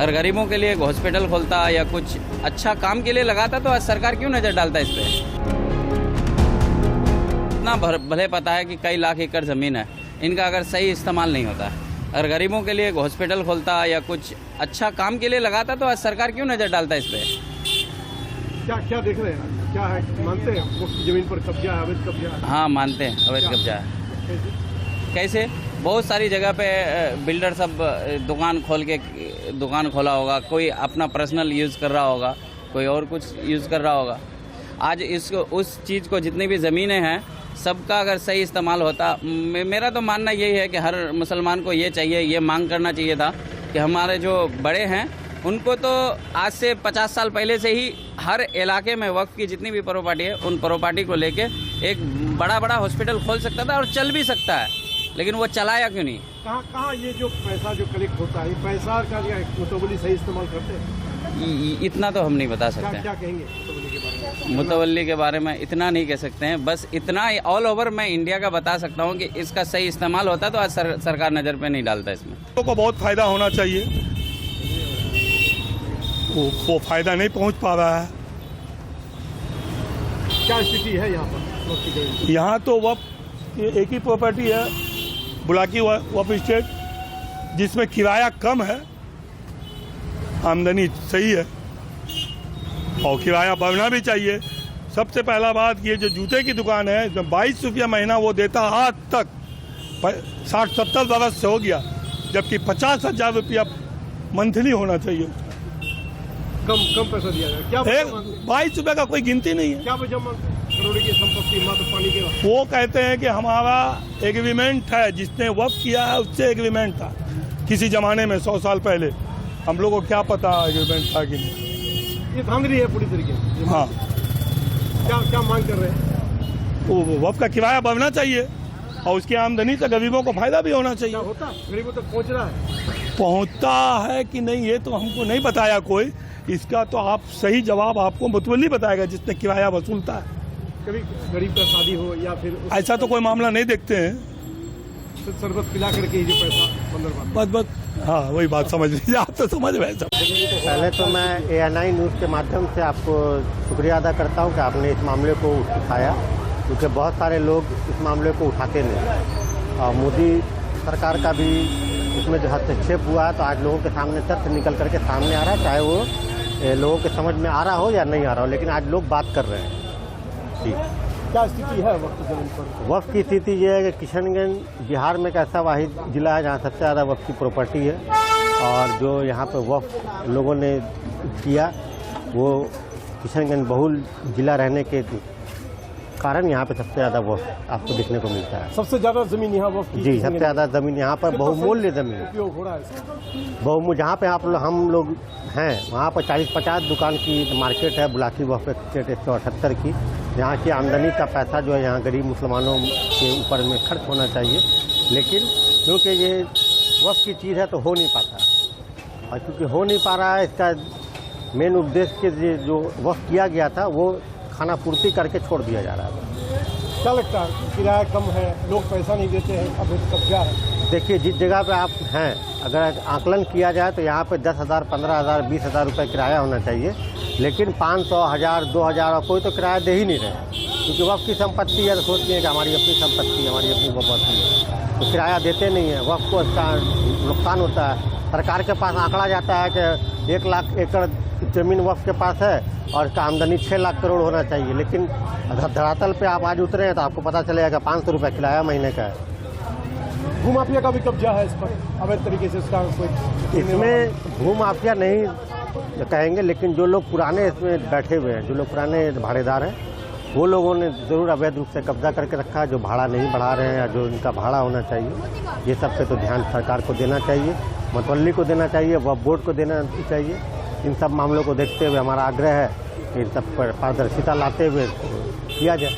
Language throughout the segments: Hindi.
अगर गरीबों के लिए हॉस्पिटल खोलता या कुछ अच्छा काम के लिए लगाता तो आज सरकार क्यों नज़र डालता इस पर। इतना भले पता है कि कई लाख एकड़ ज़मीन है, इनका अगर सही इस्तेमाल नहीं होता। अगर गरीबों के लिए हॉस्पिटल खोलता या कुछ अच्छा काम के लिए लगाता तो आज सरकार क्यों नज़र डालता इस पर। क्या क्या देख रहे हैं, क्या है, मानते हैं वो जमीन पर कब्जा है, अवैध कब्जा है? हाँ मानते हैं अवैध कब्जा है। कैसे? बहुत सारी जगह पे बिल्डर सब दुकान खोला होगा, कोई अपना पर्सनल यूज़ कर रहा होगा, कोई और कुछ यूज़ कर रहा होगा। आज इसको उस चीज़ को जितनी भी ज़मीनें हैं सबका अगर सही इस्तेमाल होता, मेरा तो मानना यही है कि हर मुसलमान को ये चाहिए, ये मांग करना चाहिए था कि हमारे जो बड़े हैं उनको तो आज से 50 साल पहले से ही हर इलाके में वक्फ की जितनी भी प्रॉपर्टी है उन प्रॉपर्टी को लेके एक बड़ा हॉस्पिटल खोल सकता था और चल भी सकता है, लेकिन वो चलाया क्यों नहीं। कहाँ ये जो पैसा जो कलेक्ट होता है, पैसा का मुतवल्ली सही इस्तेमाल करते हैं? इतना तो हम नहीं बता सकते। क्या कहेंगे मुतवल्ली के बारे में? मुतवल्ली के बारे में इतना नहीं कह सकते हैं, बस इतना ऑल ओवर मैं इंडिया का बता सकता हूँ कि इसका सही इस्तेमाल होता तो आज सरकार नज़र पे नहीं डालता इसमें। लोगों को बहुत फायदा होना चाहिए, वो फायदा नहीं पहुंच पा रहा है। क्या स्थिति है यहाँ पर? यहाँ तो वक्फ एक ही प्रॉपर्टी है, बुलाकी वक्फ स्टेट, जिसमें किराया कम है, आमदनी सही है और किराया बढ़ना भी चाहिए। सबसे पहला बात, ये जो जूते की दुकान है इसमें 22 रुपया महीना वो देता, आज तक 60-70 बरस से हो गया, जबकि 50,000 रुपया मंथली होना चाहिए। कम पैसा दिया जाए, क्या 22 रुपये का कोई गिनती नहीं है। क्या वजह करोड़ों की संपत्ति मात्र पानी के? वो कहते हैं कि हमारा एग्रीमेंट है, जिसने वक्फ किया है उससे एग्रीमेंट था किसी जमाने में 100 साल पहले। हम लोग को क्या पता एग्रीमेंट था कि नहीं। ये धांधली है पूरी तरीके से। हाँ, क्या मांग कर रहे हैं? वो वक्फ का किराया बढ़ना चाहिए और उसकी आमदनी से गरीबों को फायदा भी होना चाहिए। क्या होता गरीबों तक पहुँच रहा है? पहुँचता है कि नहीं ये तो हमको नहीं बताया कोई, इसका तो आप सही जवाब आपको मुतवल्ली बताएगा जिसने किराया वसूलता है। कभी गरीब का शादी हो या फिर ऐसा तो कोई मामला नहीं देखते हैं, शरबत पिला करके ही जो पैसा बस हाँ वही बात समझ लीजिए, आप तो समझ रहे सब। पहले तो मैं ANI न्यूज़ के माध्यम से आपको शुक्रिया अदा करता हूं कि आपने इस मामले को उठाया, क्योंकि बहुत सारे लोग इस मामले को उठाते नहीं और मोदी सरकार का भी इसमें जो हस्तक्षेप हुआ है तो आज लोगों के सामने तथ्य निकल करके सामने आ रहा है, चाहे वो लोगों के समझ में आ रहा हो या नहीं आ रहा हो, लेकिन आज लोग बात कर रहे हैं। जी, क्या स्थिति है वक्फ जमीन पर? वक्फ की स्थिति ये है कि किशनगंज बिहार में एक ऐसा वाहिद जिला है जहाँ सबसे ज़्यादा वक्फ की प्रॉपर्टी है और जो यहाँ पर वक्फ लोगों ने किया वो किशनगंज बहुल जिला रहने के कारण यहाँ पे सबसे ज़्यादा वक्फ आपको देखने को मिलता है। सबसे ज़्यादा ज़मीन यहाँ वक्फ की? जी, सबसे ज़्यादा ज़मीन यहाँ पर बहुमूल्य ज़मीन उपयोग हो रहा है। बहुमूल्य जहाँ पे हम लोग हैं वहाँ पर 40-50 दुकान की मार्केट है बुलाकी वक्फ स्टेट 178 की, जहाँ की आमदनी का पैसा जो है यहाँ गरीब मुसलमानों के ऊपर में खर्च होना चाहिए, लेकिन क्योंकि ये वक्फ की चीज़ है तो हो नहीं पाता और क्योंकि हो नहीं पा रहा है, इसका मेन उद्देश्य के जो वक्फ किया गया था वो खाना पूर्ति करके छोड़ दिया जा रहा है। क्या लगता है किराया कम है, लोग पैसा नहीं देते हैं, अब कब्जा है? देखिए, जिस जगह पे आप हैं अगर आकलन किया जाए तो यहाँ पे 10,000, 15,000, 20,000 रुपये किराया होना चाहिए, लेकिन 500, 1,000, 2,000 और कोई तो किराया दे ही नहीं रहे, क्योंकि वक्फ की संपत्ति है तो सोचती है कि हमारी अपनी संपत्ति, हमारी अपनी प्रॉपर्टी है, तो किराया देते नहीं है। वक्फ को इसका नुकसान होता है। सरकार के पास आंकड़ा जाता है कि 1 लाख एकड़ ज़मीन वक्फ के पास है और इसका आमदनी 6 लाख करोड़ होना चाहिए, लेकिन धरातल पे आप आज उतरे हैं तो आपको पता चलेगा 500 रुपये किराया महीने का है। भूमाफिया का भी कब्जा है इस पर अवैध तरीके से? इसका कोई इसमें भूमाफिया नहीं कहेंगे, लेकिन जो लोग पुराने इसमें बैठे हुए हैं, जो लोग पुराने भाड़ेदार हैं, वो लोगों ने ज़रूर अवैध रूप से कब्जा करके रखा है, जो भाड़ा नहीं बढ़ा रहे हैं या जो इनका भाड़ा होना चाहिए, ये सब पे तो ध्यान सरकार को देना चाहिए, मुतवल्ली को देना चाहिए, वक्फ बोर्ड को देना चाहिए। इन सब मामलों को देखते हुए हमारा आग्रह है कि इन सब पर पारदर्शिता लाते हुए किया जाए।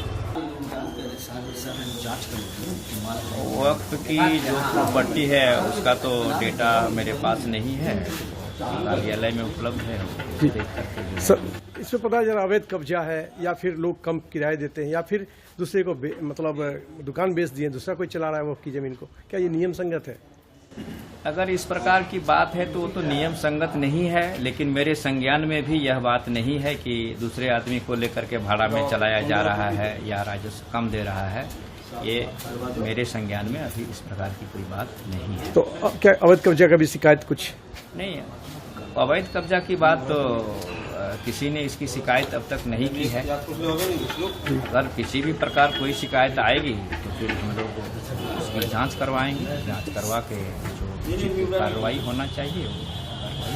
वक्फ की जो प्रॉपर्टी है उसका तो डेटा मेरे पास नहीं है, कार्यालय में उपलब्ध है। सर, इसमें पता जरा अवैध कब्जा है या फिर लोग कम किराए देते हैं या फिर दूसरे को मतलब दुकान बेच दिए, दूसरा कोई चला रहा है वक्फ की जमीन को, क्या ये नियम संगत है? अगर इस प्रकार की बात है तो वो तो नियम संगत नहीं है, लेकिन मेरे संज्ञान में भी यह बात नहीं है कि दूसरे आदमी को लेकर के भाड़ा में चलाया जा रहा है या राजस्व कम दे रहा है। ये मेरे संज्ञान में अभी इस प्रकार की कोई बात नहीं है। तो क्या अवैध कब्जा का भी शिकायत कुछ? नहीं, अवैध कब्जा की बात तो किसी ने इसकी शिकायत अब तक नहीं की है। अगर किसी भी प्रकार कोई शिकायत आएगी तो फिर हम लोग उसकी जांच करवाएंगे। जांच करवा के जो कार्रवाई होना चाहिए वो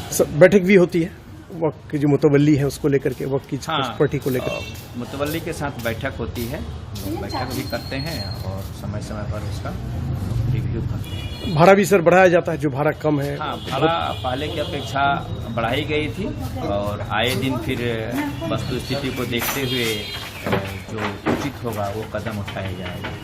कार्रवाई। बैठक भी होती है वक्त की जो मुतवल्ली है उसको लेकर के, वक्त की प्रॉपर्टी को लेकर? मुतवल्ली के साथ बैठक होती है, लोग बैठक भी करते हैं और समय समय पर उसका रिव्यू करते हैं। भाड़ा भी सर बढ़ाया जाता है, जो भाड़ा कम है? हाँ, भाड़ा पहले की अपेक्षा बढ़ाई गई थी और आए दिन फिर वस्तु स्थिति को देखते हुए जो उचित होगा वो कदम उठाए जाएंगे।